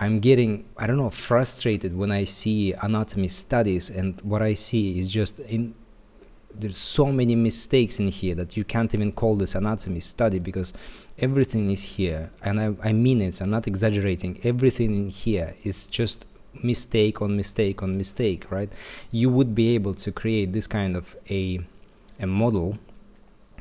I'm getting, I don't know, frustrated when I see anatomy studies, and what I see is just there's so many mistakes in here that you can't even call this anatomy study, because everything is here, and I mean it, I'm not exaggerating. Everything in here is just mistake on mistake on mistake, right? You would be able to create this kind of a model,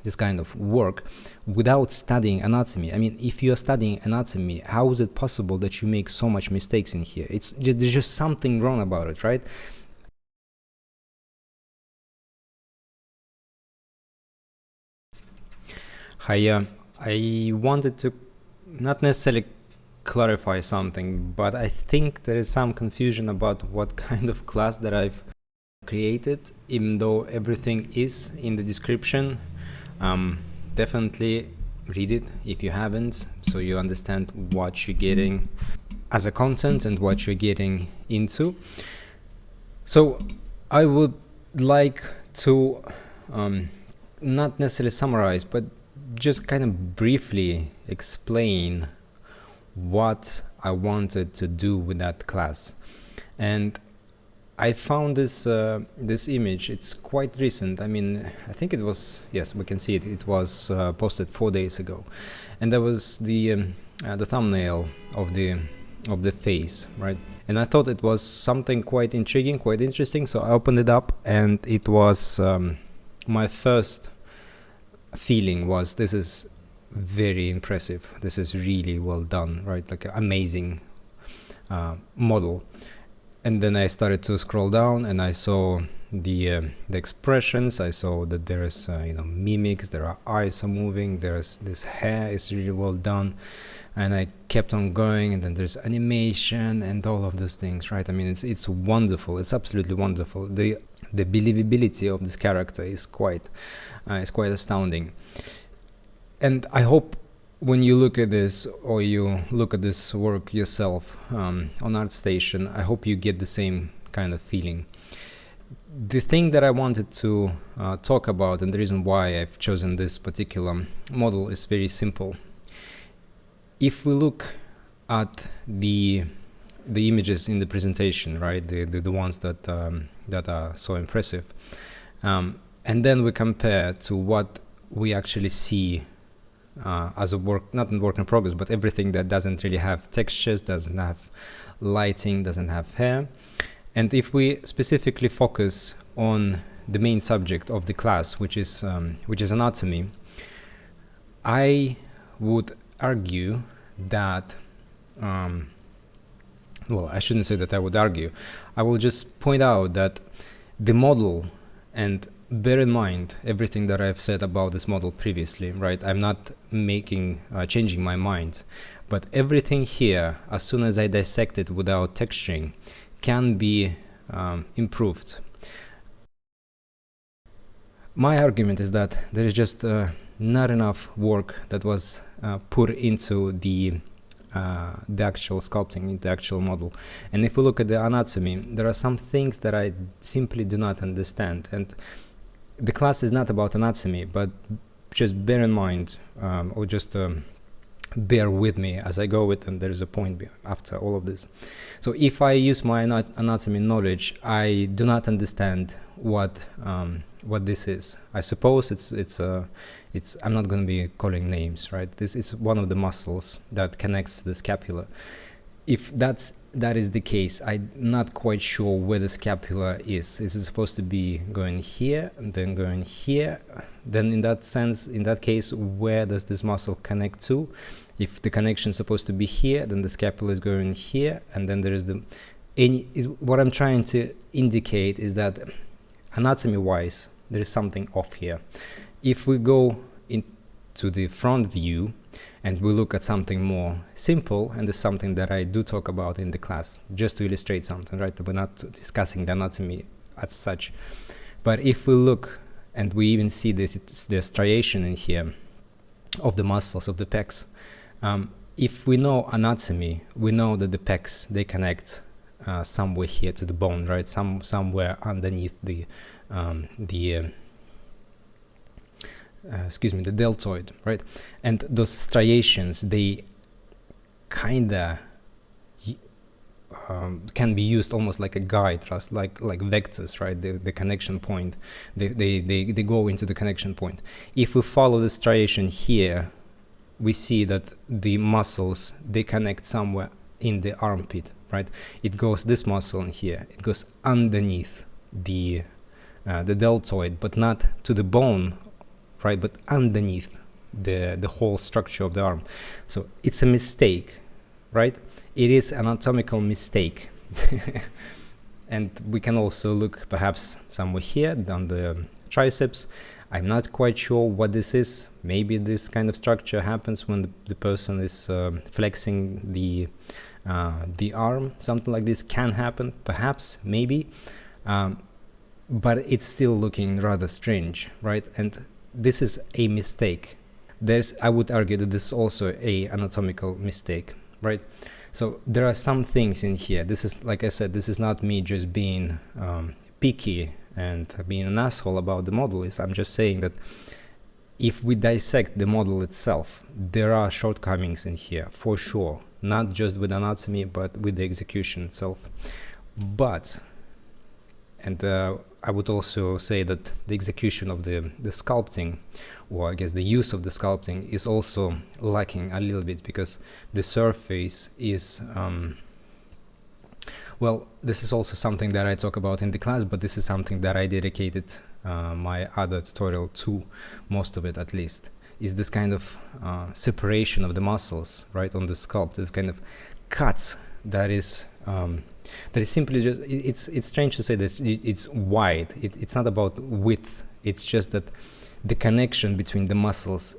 this kind of work, without studying anatomy. I mean, if you are studying anatomy, how is it possible that you make so much mistakes in here? There's just something wrong about it, right? Hi, I wanted to not necessarily clarify something, but I think there is some confusion about what kind of class that I've created, even though everything is in the description. Definitely read it if you haven't, so you understand what you're getting as a content and what you're getting into. So I would like to not necessarily summarize, but just kind of briefly explain what I wanted to do with that class. And I found this this image. It's quite recent. I mean, I think it was, yes, we can see it. It was posted 4 days ago, and that was the thumbnail of the face, right? And I thought it was something quite intriguing, quite interesting. So I opened it up, and it was my first feeling was, this is very impressive. This is really well done, right? Like an amazing model. And then I started to scroll down, and I saw the expressions. I saw that there is mimics. There are eyes are moving. There's this hair is really well done, and I kept on going. And then there's animation and all of those things, right? I mean, it's wonderful. It's absolutely wonderful. The believability of this character is quite astounding. And I hope when you look at this, or you look at this work yourself on ArtStation, I hope you get the same kind of feeling. The thing that I wanted to talk about, and the reason why I've chosen this particular model, is very simple. If we look at the images in the presentation, right, the ones that are so impressive, and then we compare to what we actually see as a work, not in work in progress, but everything that doesn't really have textures, doesn't have lighting, doesn't have hair. And if we specifically focus on the main subject of the class, which is anatomy, I would argue that well, I shouldn't say that I would argue. I will just point out that the model, and bear in mind everything that I've said about this model previously, right? I'm not changing my mind, but everything here, as soon as I dissect it without texturing, can be improved. My argument is that there is just not enough work that was put into the actual sculpting, into the actual model. And if we look at the anatomy, there are some things that I simply do not understand. And the class is not about anatomy, but just bear in mind, or just bear with me as I go with, and there is a point after all of this. So if I use my anatomy knowledge, I do not understand what this is. I suppose it's I'm not going to be calling names, right? This is one of the muscles that connects to the scapula. If that is the case, I'm not quite sure where the scapula is. Is it supposed to be going here and then going here? Then in that sense, in that case, where does this muscle connect to? If the connection is supposed to be here, then the scapula is going here, and then there is what I'm trying to indicate is that anatomy-wise, there is something off here. If we go into the front view and we look at something more simple, and it's something that I do talk about in the class, just to illustrate something, right? We're not discussing the anatomy as such. But if we look, and we even see the striation in here of the muscles of the pecs, if we know anatomy, we know that the pecs, they connect somewhere here to the bone, right? Somewhere underneath the deltoid, right? And those striations, they kinda can be used almost like a guide, just like vectors, right? The connection point, they go into the connection point. If we follow the striation here, we see that the muscles, they connect somewhere in the armpit, right? It goes, this muscle in here, it goes underneath the deltoid, but not to the bone, right? But underneath the whole structure of the arm. So it's a mistake, right? It is an anatomical mistake. And we can also look perhaps somewhere here on the triceps. I'm not quite sure what this is. Maybe this kind of structure happens when the person is flexing the arm. Something like this can happen, perhaps, maybe. But it's still looking rather strange, right? And this is a mistake. I would argue that this is also a anatomical mistake, right? So there are some things in here. This is, like I said, this is not me just being picky and being an asshole about the model. I'm just saying that if we dissect the model itself, there are shortcomings in here, for sure. Not just with anatomy, but with the execution itself. But, and I would also say that the execution of the sculpting, or I guess the use of the sculpting, is also lacking a little bit, because the surface is well, this is also something that I talk about in the class, but this is something that I dedicated my other tutorial to, most of it at least, is this kind of separation of the muscles, right, on the sculpt, this kind of cuts that is simply just, it's strange to say that it's wide. It's not about width. It's just that the connection between the muscles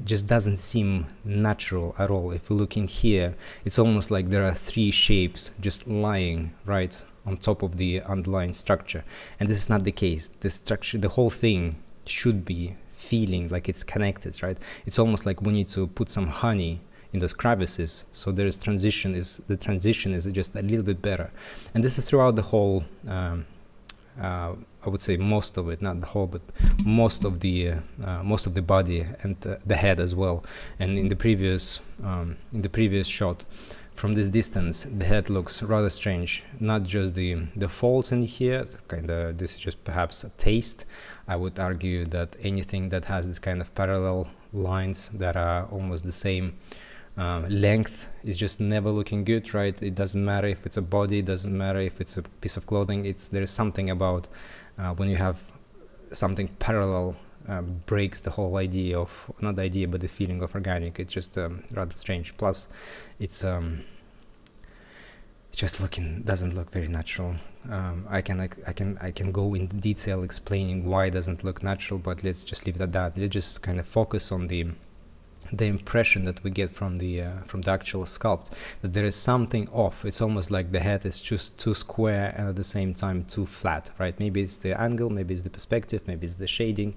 just doesn't seem natural at all. If we look in here, it's almost like there are three shapes just lying right on top of the underlying structure, and this is not the case. The structure, the whole thing should be feeling like it's connected, right? It's almost like we need to put some honey in those crevices, so the transition is just a little bit better. And this is throughout the whole, I would say most of it, not the whole, but most of the body and the head as well. And in the previous shot, from this distance, the head looks rather strange. Not just the folds in here, kinda. This is just perhaps a taste. I would argue that anything that has this kind of parallel lines that are almost the same length is just never looking good, right? It doesn't matter if it's a body, it doesn't matter if it's a piece of clothing. There's something about when you have something parallel, breaks the whole idea of, not the idea, but the feeling of organic. It's just rather strange. Plus, it's just doesn't look very natural. I can go into detail explaining why it doesn't look natural, but let's just leave it at that. Let's just kind of focus on the impression that we get from the actual sculpt, that there is something off. It's almost like the head is just too square and at the same time too flat, right? Maybe it's the angle, maybe it's the perspective, maybe it's the shading,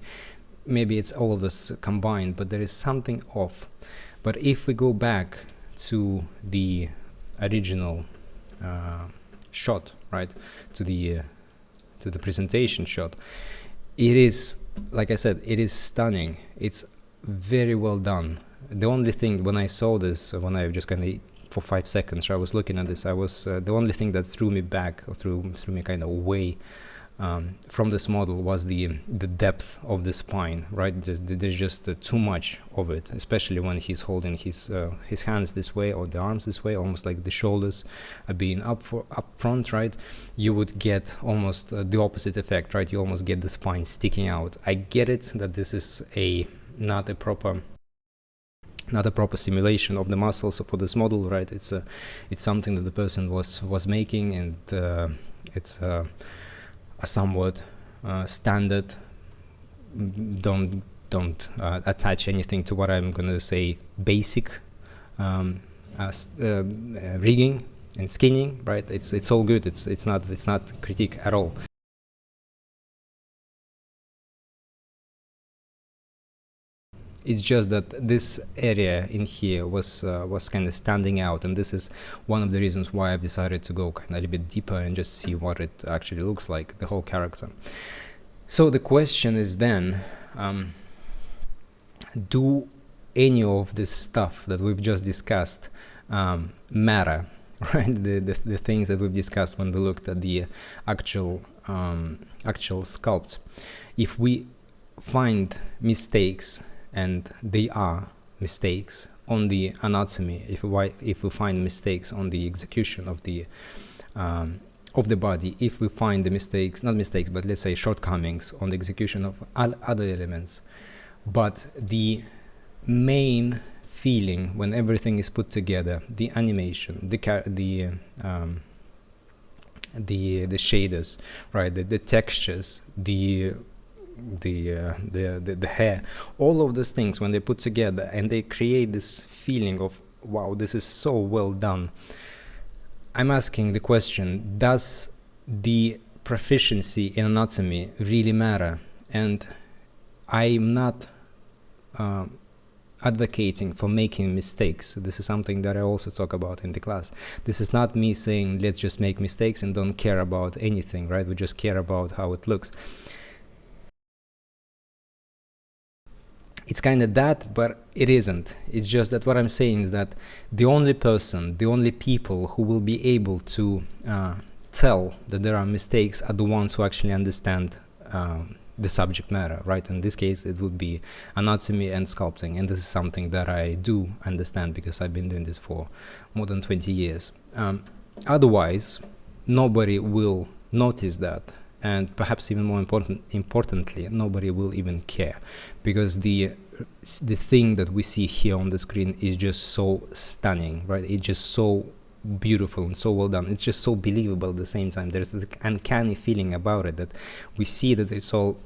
maybe it's all of this combined, but there is something off. But if we go back to the original shot, right, to the presentation shot, it is, like I said, it is stunning. It's very well done. The only thing, when I saw this, when I just kind of, for 5 seconds I was looking at this, I was the only thing that threw me back, or threw me kind of away from this model, was the depth of the spine, right? There's just too much of it, especially when he's holding his hands this way, or the arms this way, almost like the shoulders are being up front, right? You would get almost the opposite effect, right? You almost get the spine sticking out. I get it that this is not a proper simulation of the muscles for this model, right? It's something that the person was making, and it's a somewhat standard. Don't attach anything to what I'm gonna say. Basic rigging and skinning, right? It's all good. It's not critique at all. It's just that this area in here was kind of standing out, and this is one of the reasons why I've decided to go kind of a little bit deeper and just see what it actually looks like, the whole character. So the question is then, do any of this stuff that we've just discussed matter right? The things that we've discussed when we looked at the actual sculpt. If we find mistakes, and they are mistakes on the anatomy, if we find mistakes on the execution of the body, if we find the mistakes, not mistakes, but let's say shortcomings on the execution of other elements, but the main feeling when everything is put together, the animation, the shaders, right, the textures, the hair, all of those things, when they put together and they create this feeling of, wow, this is so well done. I'm asking the question, does the proficiency in anatomy really matter? And I'm not advocating for making mistakes. This is something that I also talk about in the class. This is not me saying let's just make mistakes and don't care about anything, right? We just care about how it looks. It's kind of that, but it isn't. It's just that what I'm saying is that the only people who will be able to tell that there are mistakes are the ones who actually understand the subject matter, right? In this case, it would be anatomy and sculpting, and this is something that I do understand because I've been doing this for more than 20 years. Otherwise, nobody will notice that, and perhaps even more importantly, nobody will even care, because the thing that we see here on the screen is just so stunning, right? It's just so beautiful and so well done. It's just so believable at the same time. There's this uncanny feeling about it that we see that it's all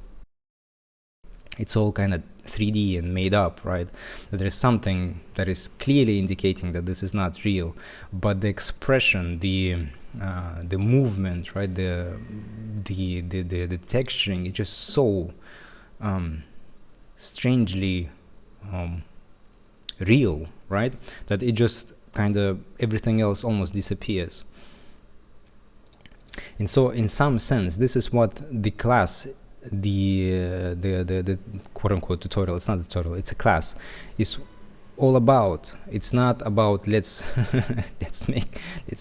kind of 3D and made up, right? That there is something that is clearly indicating that this is not real, but the expression, the movement, right, the texturing is just so strangely real, right? That it just kind of everything else almost disappears. And so in some sense, this is what the class, the quote-unquote tutorial, it's not a tutorial, it's a class, is all about. It's not about let's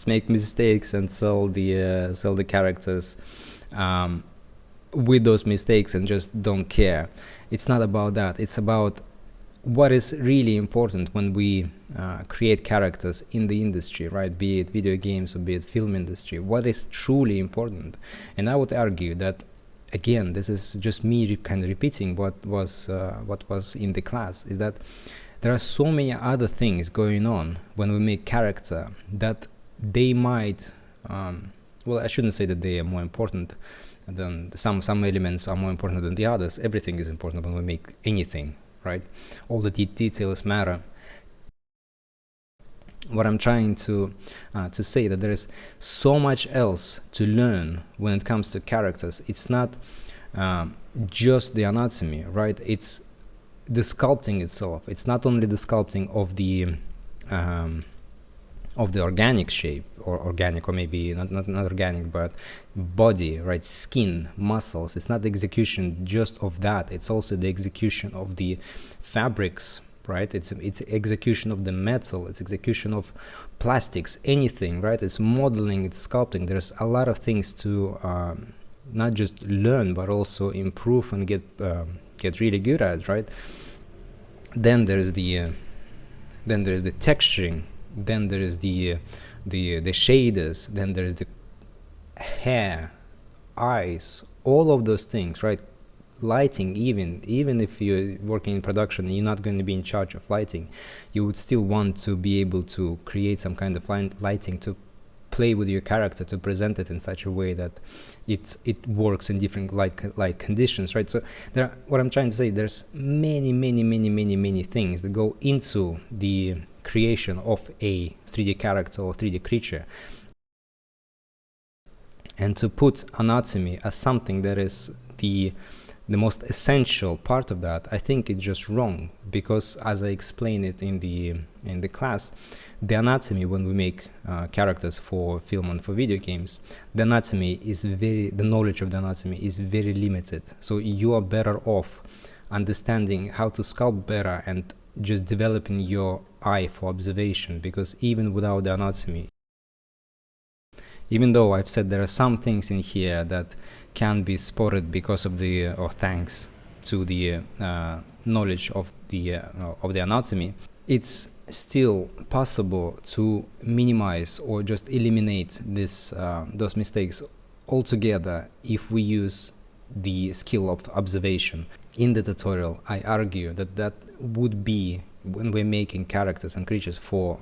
make mistakes and sell the characters with those mistakes and just don't care. It's not about that. It's about what is really important when we create characters in the industry, right? Be it video games or be it film industry. What is truly important? And I would argue that, again, this is just me kind of repeating what was in the class, is that there are so many other things going on when we make character that they might, well, I shouldn't say that they are more important than some elements are more important than the others. Everything is important when we make anything, right? All the details matter. What I'm trying to say, that there is so much else to learn when it comes to characters. It's not just the anatomy, right? It's the sculpting itself. It's not only the sculpting of the organic shape, or organic, or maybe not organic, but body, right? Skin, muscles. It's not the execution just of that. It's also the execution of the fabrics, right? It's execution of the metal. It's execution of plastics, anything, right? It's modeling, it's sculpting. There's a lot of things to not just learn, but also improve and get really good at, right? Then there's the texturing. Then there is the shaders. Then there is the hair, eyes, all of those things, right? Lighting, even if you're working in production and you're not going to be in charge of lighting, you would still want to be able to create some kind of lighting to play with your character, to present it in such a way that it works in different light conditions, right? So what I'm trying to say, there's many things that go into the creation of a 3D character or 3D creature. And to put anatomy as something that is the most essential part of that, I think it's just wrong, because as I explained it in the class, the anatomy, when we make characters for film and for video games, the knowledge of the anatomy is very limited. So you are better off understanding how to sculpt better and just developing your eye for observation, because even without the anatomy, Even though I've said there are some things in here that can be spotted because of the, or thanks to the knowledge of the anatomy, it's still possible to minimize or just eliminate this those mistakes altogether if we use the skill of observation. In the tutorial, I argue that that would be, when we're making characters and creatures for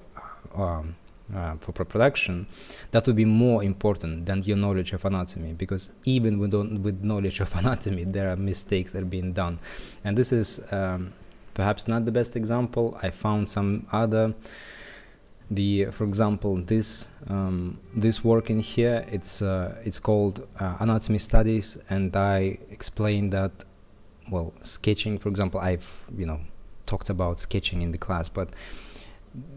production, that would be more important than your knowledge of anatomy, because even with knowledge of anatomy, there are mistakes that are being done. And this is perhaps not the best example. I found some other. For example, this work in here, it's called Anatomy Studies, and I explained that, well, sketching, for example, I've talked about sketching in the class, but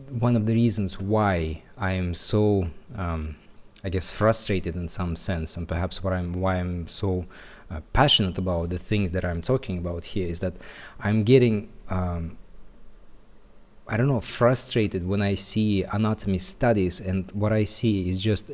one of the reasons why I am so I guess frustrated in some sense, and perhaps why I'm so passionate about the things that I'm talking about here, is that I'm getting I don't know, frustrated when I see anatomy studies, and what I see is just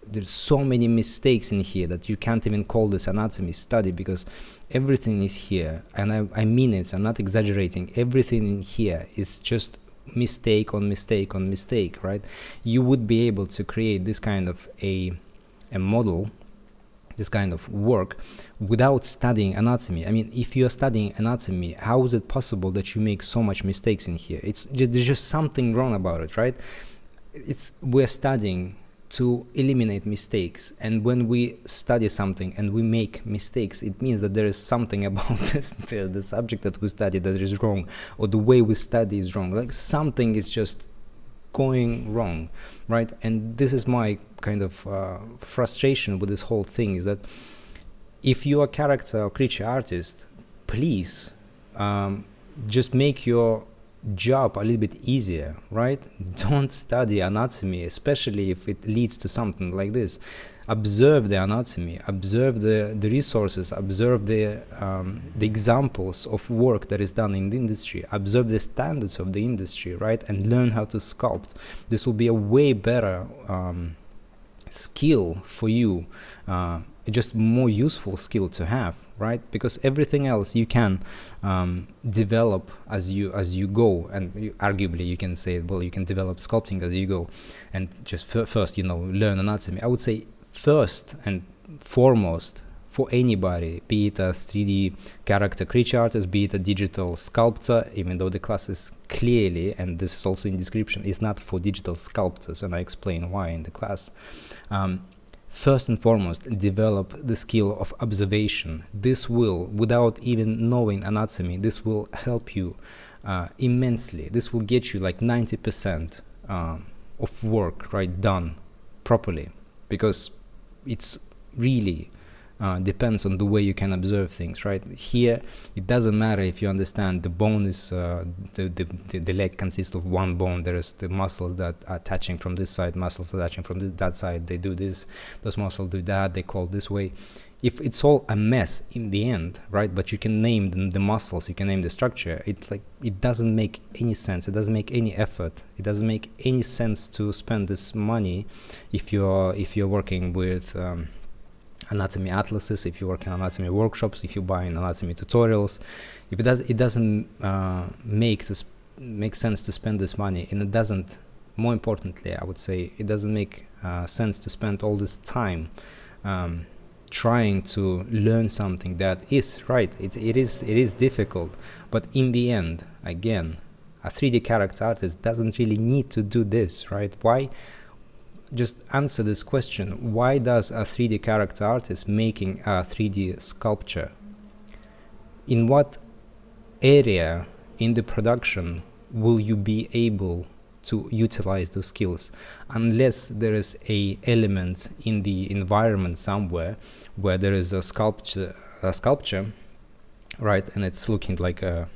there's so many mistakes in here that you can't even call this anatomy study, because everything is here, and I mean it, I'm not exaggerating. Everything in here is just mistake on mistake on mistake, right? You would be able to create this kind of a model, this kind of work, without studying anatomy. I mean, if you're studying anatomy, how is it possible that you make so much mistakes in here? There's just something wrong about it, right? We're studying to eliminate mistakes, and when we study something and we make mistakes, it means that there is something about the subject that we study that is wrong, or the way we study is wrong. Like, something is just going wrong, right? And this is my kind of frustration with this whole thing, is that if you are a character or creature artist, please just make your job a little bit easier, right? Don't study anatomy, especially if it leads to something like this. Observe the anatomy, observe the resources, observe the examples of work that is done in the industry, observe the standards of the industry, right? And learn how to sculpt. This will be a way better skill for you, just more useful skill to have, right? Because everything else you can develop as you go, and arguably you can say, well, you can develop sculpting as you go, and just first learn anatomy. I would say first and foremost, for anybody, be it a 3D character creature artist, be it a digital sculptor, even though the class is clearly, and this is also in description, is not for digital sculptors, and I explain why in the class. First and foremost, develop the skill of observation. This will, without even knowing anatomy, this will help you immensely. This will get you like 90% of work, right, done properly, because it's really depends on the way you can observe things, right? Here, it doesn't matter if you understand the bone is the leg consists of one bone. There's the muscles that are attaching from this side, muscles attaching from that side. They do this, those muscles do that, they call this way. If it's all a mess in the end, right? But you can name the muscles, you can name the structure. It's like, it doesn't make any sense. It doesn't make any effort. It doesn't make any sense to spend this money if you're working with anatomy atlases, if you work in anatomy workshops, if you buy in anatomy tutorials. If it doesn't make sense to spend this money, and it doesn't, more importantly, I would say, it doesn't make sense to spend all this time trying to learn something that is right. It is difficult, but in the end, again, a 3D character artist doesn't really need to do this, right? Why? Just answer this question. Why does a 3D character artist making a 3D sculpture? In what area in the production will you be able to utilize those skills, unless there is a element in the environment somewhere where there is a sculpture, right, and it's looking like a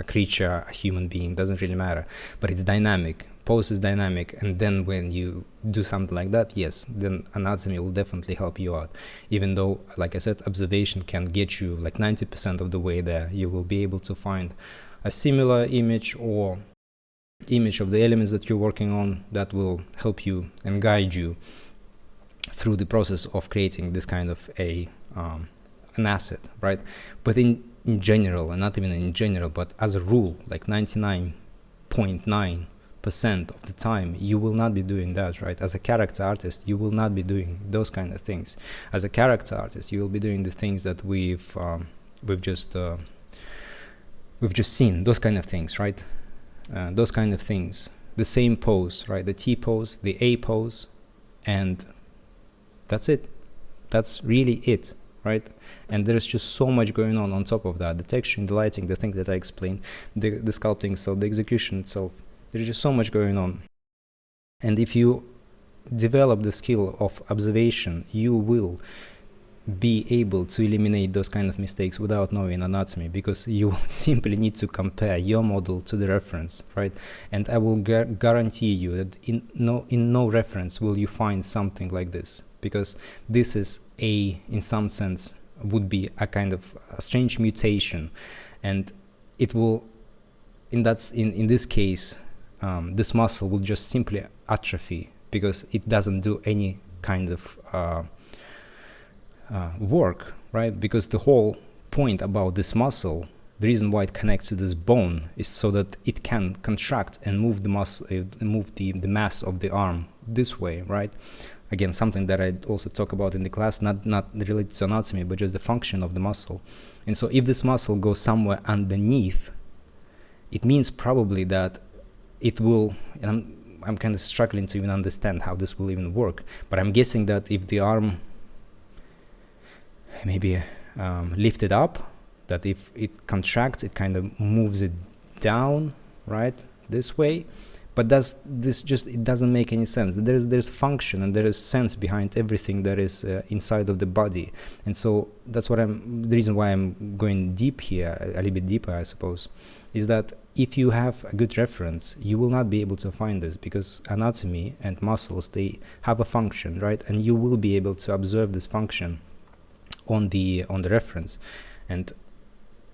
creature, a human being, doesn't really matter, but it's dynamic, pose is dynamic, and then when you do something like that, yes, then anatomy will definitely help you out. Even though, like I said, observation can get you like 90% of the way there. You will be able to find a similar image or image of the elements that you're working on that will help you and guide you through the process of creating this kind of an asset, right? But in general, and not even in general, but as a rule, like 99.9% of the time, you will not be doing that, right? As a character artist, you will not be doing those kind of things. As a character artist, you will be doing the things that we've just seen, those kind of things, right? Those kind of things, the same pose, right? The T pose, the A pose, and that's it. That's really it, right? And there's just so much going on top of that. The texturing, the lighting, the things that I explained, the sculpting itself, the execution itself. There's just so much going on. And if you develop the skill of observation, you will be able to eliminate those kind of mistakes without knowing anatomy, because you simply need to compare your model to the reference, right? And I will guarantee you that in no reference will you find something like this, because this is in some sense would be a kind of a strange mutation, and it will in this case this muscle will just simply atrophy because it doesn't do any kind of work, right? Because the whole point about this muscle, the reason why it connects to this bone, is so that it can contract and move the muscle, move the mass of the arm this way, right? Again, something that I also talk about in the class, not related to anatomy, but just the function of the muscle. And so if this muscle goes somewhere underneath, it means probably that it will, and I'm kind of struggling to even understand how this will even work, but I'm guessing that if the arm maybe lifted up, that if it contracts, it kind of moves it down, right, this way. But it doesn't make any sense. There's function and there is sense behind everything that is inside of the body. And so that's the reason why I'm going deep here, a little bit deeper, I suppose, is that if you have a good reference, you will not be able to find this, because anatomy and muscles, they have a function, right? And you will be able to observe this function on the reference. And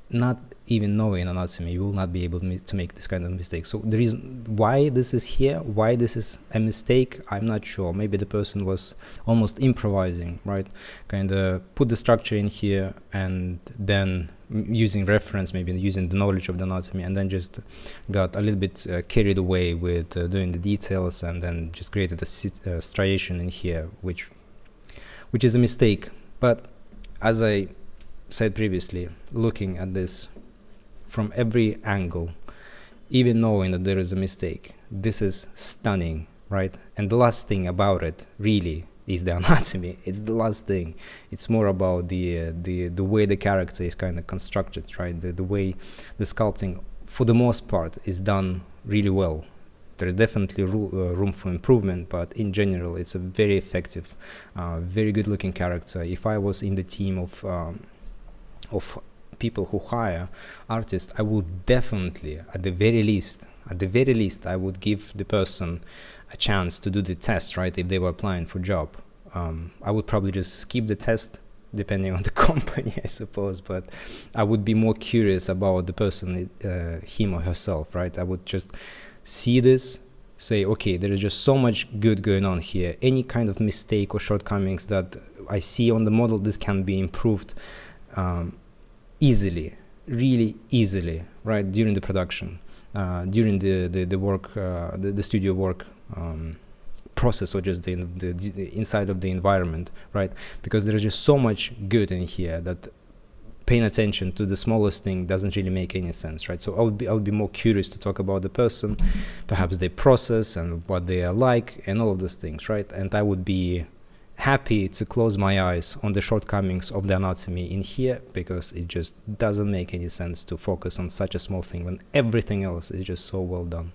not even knowing anatomy, you will not be able to make this kind of mistake. So the reason why this is here, why this is a mistake, I'm not sure. Maybe the person was almost improvising, right? Kind of put the structure in here and then using reference, maybe using the knowledge of the anatomy, and then just got a little bit carried away with doing the details, and then just created a striation in here, which is a mistake. But as I said previously, looking at this from every angle, even knowing that there is a mistake, this is stunning, right? And the last thing about it really is the anatomy. It's the last thing. It's more about the way the character is kind of constructed, right? The way the sculpting, for the most part, is done really well. There is definitely room for improvement, but in general, it's a very effective, very good-looking character. If I was in the team of people who hire artists, I would definitely, at the very least, I would give the person a chance to do the test, right? If they were applying for job, I would probably just skip the test, depending on the company, I suppose. But I would be more curious about the person, him or herself, right? I would just see this, say, okay, there is just so much good going on here. Any kind of mistake or shortcomings that I see on the model, this can be improved easily, really easily, right, during the production, during the work, the studio work process, or just the inside of the environment, right? Because there is just so much good in here that paying attention to the smallest thing doesn't really make any sense, right? So I would be more curious to talk about the person, perhaps their process and what they are like, and all of those things, right? And I would be happy to close my eyes on the shortcomings of the anatomy in here, because it just doesn't make any sense to focus on such a small thing when everything else is just so well done.